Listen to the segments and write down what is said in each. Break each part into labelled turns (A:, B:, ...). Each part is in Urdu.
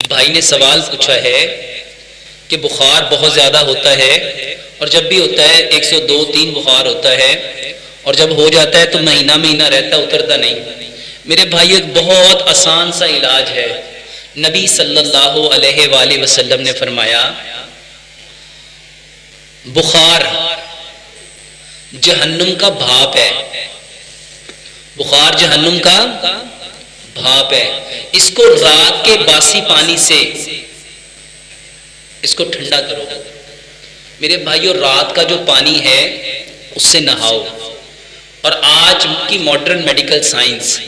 A: بھائی نے سوال پوچھا ہے کہ بخار بہت زیادہ ہوتا ہے اور جب بھی ہوتا ہے 102-3 بخار ہوتا ہے اور جب ہو جاتا ہے تو مہینہ مہینہ رہتا، اترتا نہیں۔ میرے بھائی ایک بہت آسان سا علاج ہے۔ نبی صلی اللہ علیہ وآلہ وسلم نے فرمایا بخار جہنم کا بھاپ ہے، بخار جہنم کا بھاپ ہے، اس کو رات کے باسی پانی سے اس کو ٹھنڈا کرو۔ میرے بھائیو رات کا جو پانی ہے اس سے نہاؤ۔ اور آج کی ماڈرن میڈیکل سائنس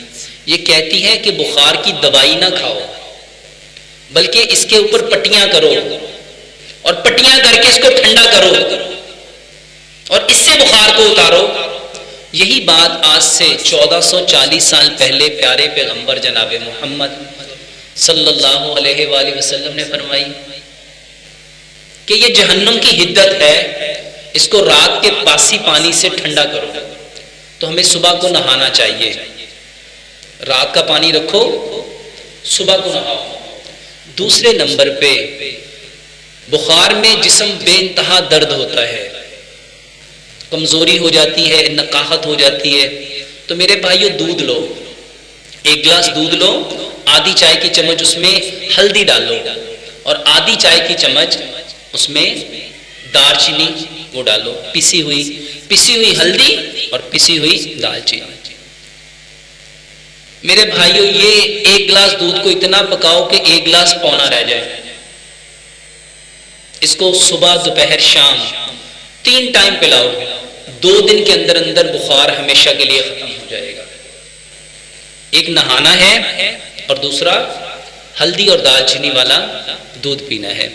A: یہ کہتی ہے کہ بخار کی دوائی نہ کھاؤ بلکہ اس کے اوپر پٹیاں کرو اور پٹیاں کر کے اس کو ٹھنڈا کرو اور اس سے بخار کو اتارو۔ یہی بات آج سے 1440 سال پہلے پیارے پیغمبر جناب محمد صلی اللہ علیہ وآلہ وسلم نے فرمائی کہ یہ جہنم کی حدت ہے، اس کو رات کے باسی پانی سے ٹھنڈا کرو۔ تو ہمیں صبح کو نہانا چاہیے، رات کا پانی رکھو، صبح کو نہاؤ۔ دوسرے نمبر پہ بخار میں جسم بے انتہا درد ہوتا ہے، کمزوری ہو جاتی ہے، نقاہت ہو جاتی ہے، تو میرے بھائیو دودھ لو، ایک گلاس دودھ لو، آدھی چائے کی چمچ اس میں ہلدی ڈالو اور آدھی چائے کی چمچ اس میں دار چینی وہ ڈالو، پسی ہوئی ہلدی اور پسی ہوئی دال چینی۔ میرے بھائیو یہ ایک گلاس دودھ کو اتنا پکاؤ کہ ایک گلاس پونا رہ جائے۔ اس کو صبح دوپہر شام 3 ٹائم پلاؤ، 2 دن کے اندر اندر بخار ہمیشہ کے لیے ختم ہو جائے گا۔ ایک نہانا ہے اور دوسرا ہلدی اور دال چینی والا دودھ پینا ہے۔